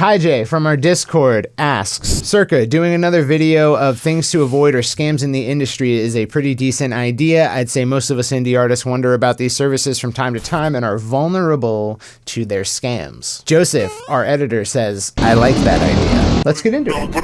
Kai J from our Discord asks, Circa, doing another video of things to avoid or scams in the industry is a pretty decent idea. I'd say most of us indie artists wonder about these services from time to time and are vulnerable to their scams. Joseph, our editor, says, I like that idea. Let's get into it.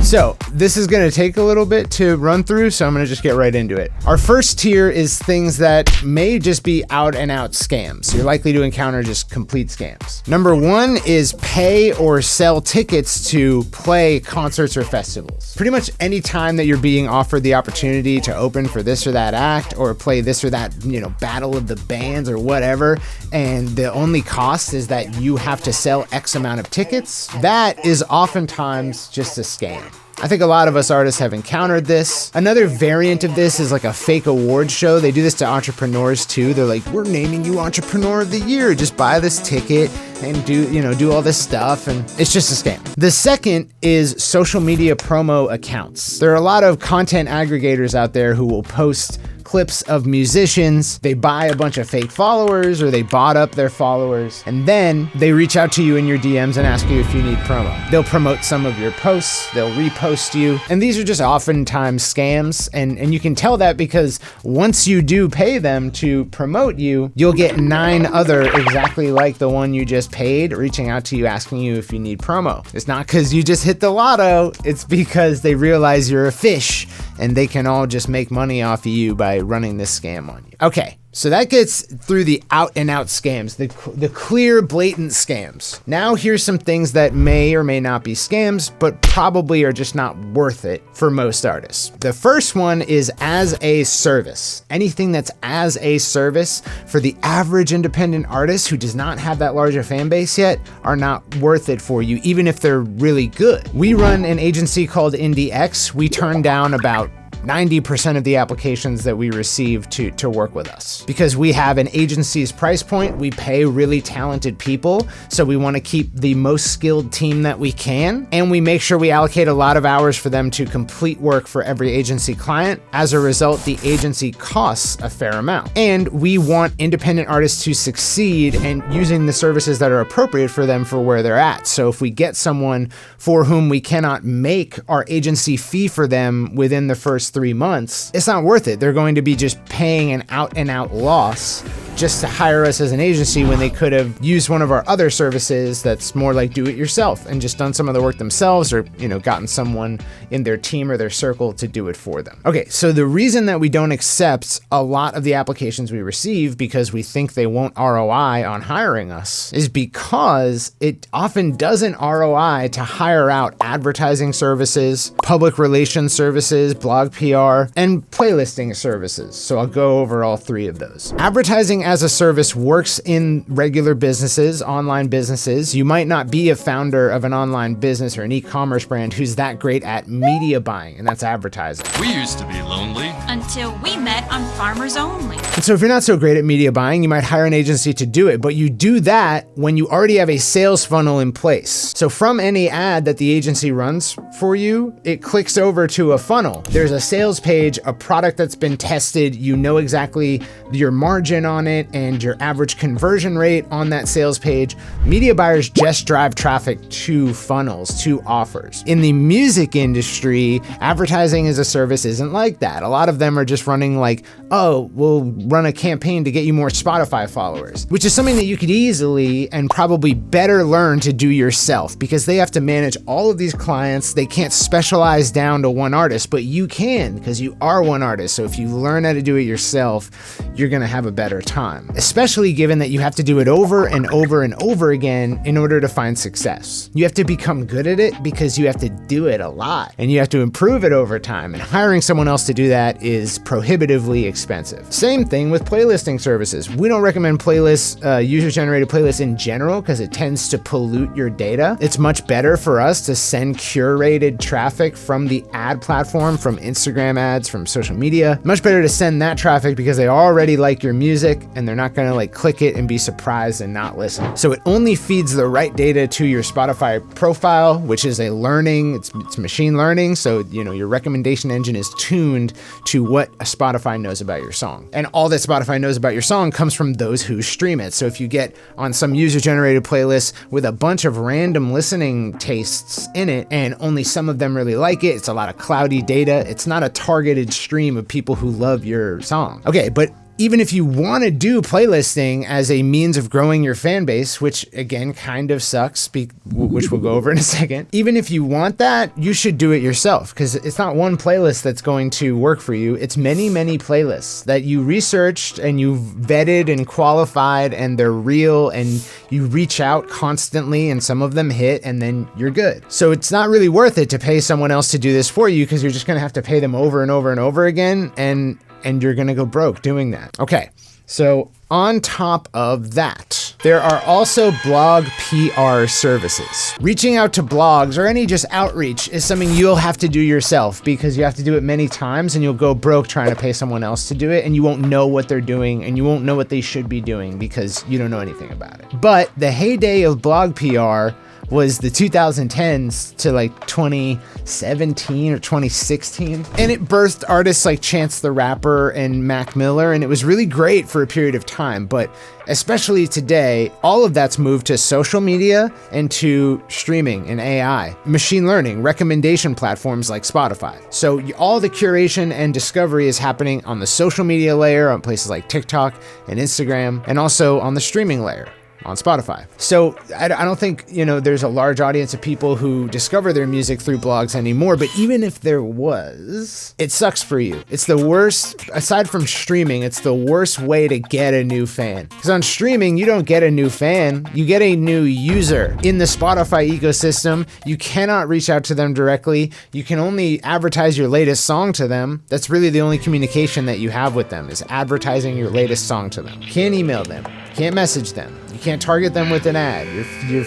So this is going to take a little bit to run through, so I'm going to just get right into it. Our first tier is things that may just be out and out scams. You're likely to encounter just complete scams. Number one is pay or sell tickets to play concerts or festivals. Pretty much any time that you're being offered the opportunity to open for this or that act or play this or that, battle of the bands or whatever, and the only cost is that you have to sell X amount of tickets, that is oftentimes just a scam. I think a lot of us artists have encountered this. Another variant of this is like a fake award show. They do this to entrepreneurs too. They're like, we're naming you Entrepreneur of the Year. Just buy this ticket and do all this stuff. And it's just a scam. The second is social media promo accounts. There are a lot of content aggregators out there who will post clips of musicians. They buy a bunch of fake followers or they bought up their followers, and then they reach out to you in your DMs and ask you if you need promo. They'll promote some of your posts, they'll repost you, and these are just oftentimes scams, and you can tell that because once you do pay them to promote you, you'll get 9 other exactly like the one you just paid reaching out to you asking you if you need promo. It's not because you just hit the lotto, it's because they realize you're a fish and they can all just make money off of you by running this scam on you. Okay, so that gets through the out and out scams, the clear, blatant scams. Now here's some things that may or may not be scams, but probably are just not worth it for most artists. The first one is as a service. Anything that's as a service for the average independent artist who does not have that large a fan base yet are not worth it for you, even if they're really good. We run an agency called IndieX. We turn down about 90% of the applications that we receive to work with us because we have an agency's price point. We pay really talented people, so we want to keep the most skilled team that we can, and we make sure we allocate a lot of hours for them to complete work for every agency client. As a result, the agency costs a fair amount, and we want independent artists to succeed and using the services that are appropriate for them for where they're at. So if we get someone for whom we cannot make our agency fee for them within the first 3 months, it's not worth it. They're going to be just paying an out and out loss just to hire us as an agency when they could have used one of our other services that's more like do it yourself and just done some of the work themselves or, gotten someone in their team or their circle to do it for them. Okay, so the reason that we don't accept a lot of the applications we receive because we think they won't ROI on hiring us is because it often doesn't ROI to hire out advertising services, public relations services, blog PR, and playlisting services. So I'll go over all 3 of those. Advertising as a service works in regular businesses, online businesses. You might not be a founder of an online business or an e-commerce brand who's that great at media buying, and that's advertising. We used to be lonely until we met on Farmers Only. And so if you're not so great at media buying, you might hire an agency to do it, but you do that when you already have a sales funnel in place. So from any ad that the agency runs for you, it clicks over to a funnel. There's a sales page, a product that's been tested, you know exactly your margin on it and your average conversion rate on that sales page. Media buyers just drive traffic to funnels, to offers. In the music industry, advertising as a service isn't like that. A lot of them are just running like, oh, we'll run a campaign to get you more Spotify followers, which is something that you could easily and probably better learn to do yourself because they have to manage all of these clients. They can't specialize down to one artist, but you can because you are one artist. So if you learn how to do it yourself, you're gonna have a better time, especially given that you have to do it over and over and over again in order to find success. You have to become good at it because you have to do it a lot and you have to improve it over time, and hiring someone else to do that is prohibitively expensive. Same thing with playlisting services. We don't recommend playlists, user-generated playlists in general because it tends to pollute your data. It's much better for us to send curated traffic from the ad platform, from Instagram ads, from social media. Much better to send that traffic because they already like your music and they're not gonna like click it and be surprised and not listen. So it only feeds the right data to your Spotify profile, which is it's machine learning. So, your recommendation engine is tuned to what a Spotify knows about your song. And all that Spotify knows about your song comes from those who stream it. So if you get on some user-generated playlist with a bunch of random listening tastes in it, and only some of them really like it, it's a lot of cloudy data. It's not a targeted stream of people who love your song. Okay, but even if you want to do playlisting as a means of growing your fan base, which again kind of sucks, which we'll go over in a second, even if you want that, you should do it yourself, because it's not one playlist that's going to work for you. It's many, many playlists that you researched and you've vetted and qualified, and they're real, and you reach out constantly, and some of them hit, and then you're good. So it's not really worth it to pay someone else to do this for you, because you're just going to have to pay them over and over and over again, and you're gonna go broke doing that. Okay, so on top of that, there are also blog PR services. Reaching out to blogs or any just outreach is something you'll have to do yourself, because you have to do it many times, and you'll go broke trying to pay someone else to do it, and you won't know what they're doing, and you won't know what they should be doing because you don't know anything about it. But the heyday of blog PR was the 2010s to like 2017 or 2016. And it birthed artists like Chance the Rapper and Mac Miller, and it was really great for a period of time. But especially today, all of that's moved to social media and to streaming and AI, machine learning, recommendation platforms like Spotify. So all the curation and discovery is happening on the social media layer, on places like TikTok and Instagram, and also on the streaming layer on Spotify. So I don't think, there's a large audience of people who discover their music through blogs anymore, but even if there was, it sucks for you. It's the worst, aside from streaming, it's the worst way to get a new fan. Because on streaming, you don't get a new fan, you get a new user. In the Spotify ecosystem, you cannot reach out to them directly. You can only advertise your latest song to them. That's really the only communication that you have with them, is advertising your latest song to them. Can't email them, can't message them. You can't target them with an ad. You're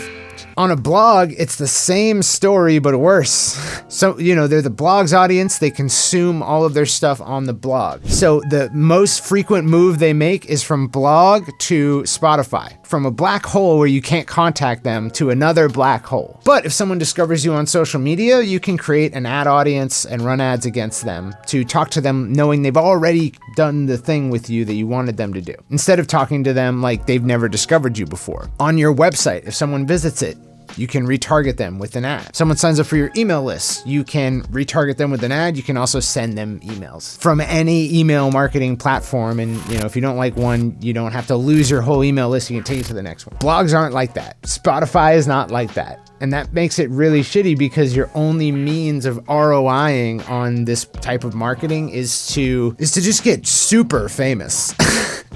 on a blog, it's the same story, but worse. So, they're the blog's audience. They consume all of their stuff on the blog. So the most frequent move they make is from blog to Spotify, from a black hole where you can't contact them to another black hole. But if someone discovers you on social media, you can create an ad audience and run ads against them to talk to them knowing they've already done the thing with you that you wanted them to do, instead of talking to them like they've never discovered you before. On your website, if someone visits it, you can retarget them with an ad. Someone signs up for your email list, you can retarget them with an ad. You can also send them emails from any email marketing platform. And if you don't like one, you don't have to lose your whole email list. You can take it to the next one. Blogs aren't like that. Spotify is not like that. And that makes it really shitty, because your only means of ROIing on this type of marketing is to just get super famous.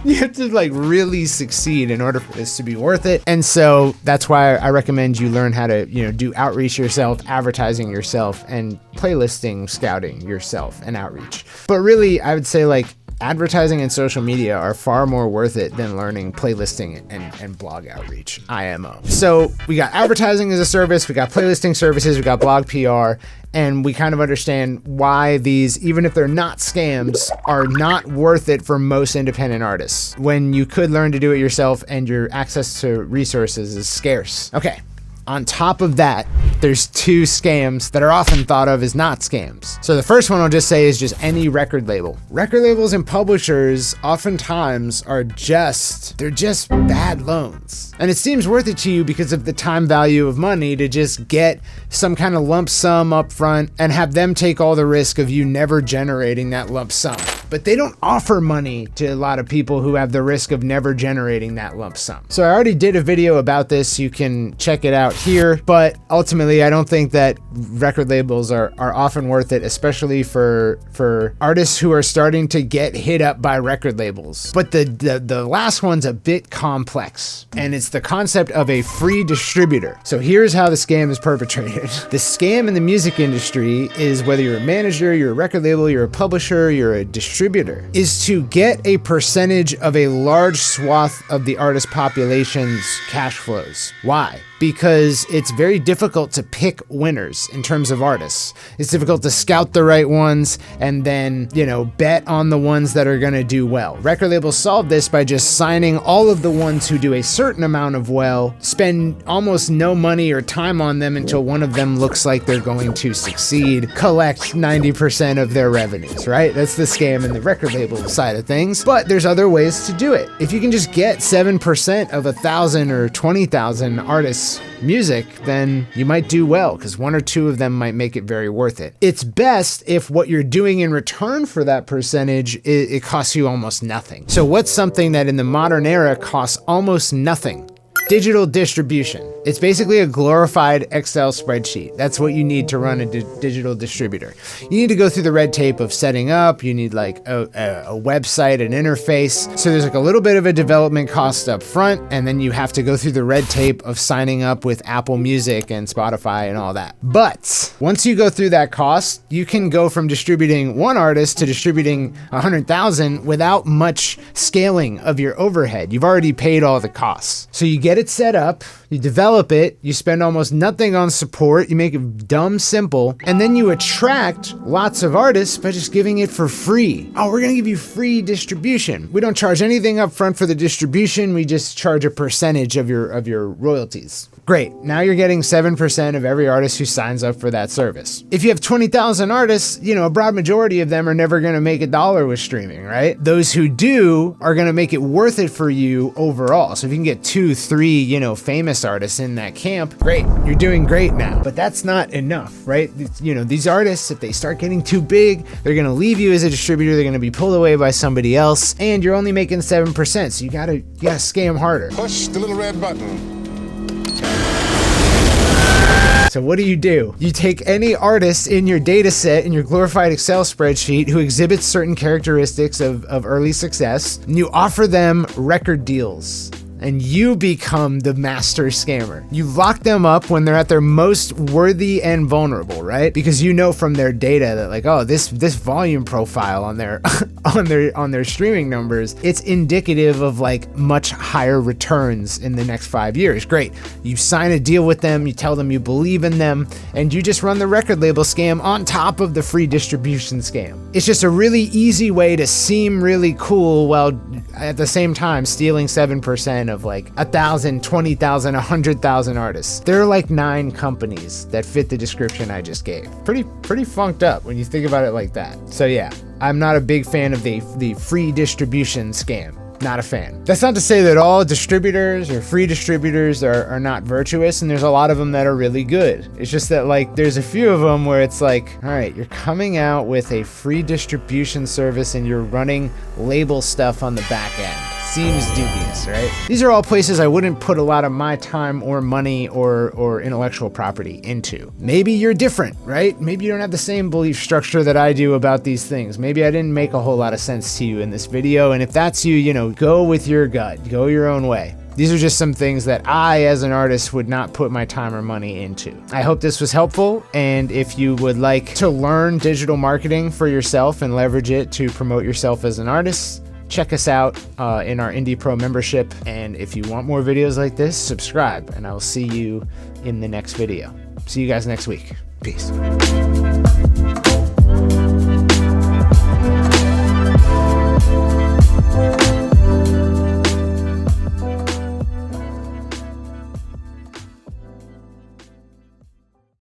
You have to really succeed in order for this to be worth it. And so that's why I recommend you learn how to, do outreach yourself, advertising yourself, and playlisting, scouting yourself, and outreach. But really, I would say advertising and social media are far more worth it than learning playlisting and blog outreach, IMO. So we got advertising as a service, we got playlisting services, we got blog PR, and we kind of understand why these, even if they're not scams, are not worth it for most independent artists, when you could learn to do it yourself and your access to resources is scarce. Okay. On top of that, there's two scams that are often thought of as not scams. So the first one I'll just say is just any record label. Record labels and publishers oftentimes they're just bad loans. And it seems worth it to you because of the time value of money to just get some kind of lump sum up front and have them take all the risk of you never generating that lump sum. But they don't offer money to a lot of people who have the risk of never generating that lump sum. So I already did a video about this. You can check it out here, but ultimately I don't think that record labels are often worth it, especially for artists who are starting to get hit up by record labels. But the last one's a bit complex, and it's the concept of a free distributor. So here's how the scam is perpetrated. The scam in the music industry is, whether you're a manager, you're a record label, you're a publisher, you're a distributor, distributor is to get a percentage of a large swath of the artist population's cash flows. Why? Because it's very difficult to pick winners in terms of artists. It's difficult to scout the right ones and then, bet on the ones that are gonna do well. Record labels solve this by just signing all of the ones who do a certain amount of well, spend almost no money or time on them until one of them looks like they're going to succeed, collect 90% of their revenues, right? That's the scam in the record label side of things. But there's other ways to do it. If you can just get 7% of 1,000 or 20,000 artists' music, then you might do well, because one or two of them might make it very worth it. It's best if what you're doing in return for that percentage, it costs you almost nothing. So what's something that in the modern era costs almost nothing? Digital distribution. It's basically a glorified Excel spreadsheet. That's what you need to run a digital distributor. You need to go through the red tape of setting up. You need like a website, an interface. So there's like a little bit of a development cost up front, and then you have to go through the red tape of signing up with Apple Music and Spotify and all that. But once you go through that cost, you can go from distributing one artist to distributing 100,000 without much scaling of your overhead. You've already paid all the costs. So you get it set up, you develop it, you spend almost nothing on support, you make it dumb simple, and then you attract lots of artists by just giving it for free. Oh, we're gonna give you free distribution. We don't charge anything up front for the distribution, we just charge a percentage of your royalties. Great, now you're getting 7% of every artist who signs up for that service. If you have 20,000 artists, a broad majority of them are never gonna make $1 with streaming, right? Those who do are gonna make it worth it for you overall. So if you can get 2, 3, famous artists in that camp, great, you're doing great now. But that's not enough, right? These artists, if they start getting too big, they're gonna leave you as a distributor, they're gonna be pulled away by somebody else, and you're only making 7%, so you gotta scam harder. Push the little red button. So what do? You take any artist in your data set, in your glorified Excel spreadsheet, who exhibits certain characteristics of early success, and you offer them record deals. And you become the master scammer. You lock them up when they're at their most worthy and vulnerable, right? Because you know from their data that like, oh, this volume profile on their on their streaming numbers, it's indicative of like much higher returns in the next 5 years. Great. You sign a deal with them, you tell them you believe in them, and you just run the record label scam on top of the free distribution scam. It's just a really easy way to seem really cool while at the same time stealing 7% of like 1,000, 20,000, 100,000 artists. There are like 9 companies that fit the description I just gave. Pretty funked up when you think about it like that. So yeah, I'm not a big fan of the free distribution scam. Not a fan. That's not to say that all distributors or free distributors are not virtuous, and there's a lot of them that are really good. It's just that like there's a few of them where it's like, all right, you're coming out with a free distribution service and you're running label stuff on the back end. Seems dubious, right? These are all places I wouldn't put a lot of my time or money or intellectual property into. Maybe you're different, right? Maybe you don't have the same belief structure that I do about these things. Maybe I didn't make a whole lot of sense to you in this video, and if that's you, go with your gut, go your own way. These are just some things that I, as an artist, would not put my time or money into. I hope this was helpful, and if you would like to learn digital marketing for yourself and leverage it to promote yourself as an artist, check us out in our Indie Pro membership. And if you want more videos like this, subscribe, and I will see you in the next video. See you guys next week. Peace.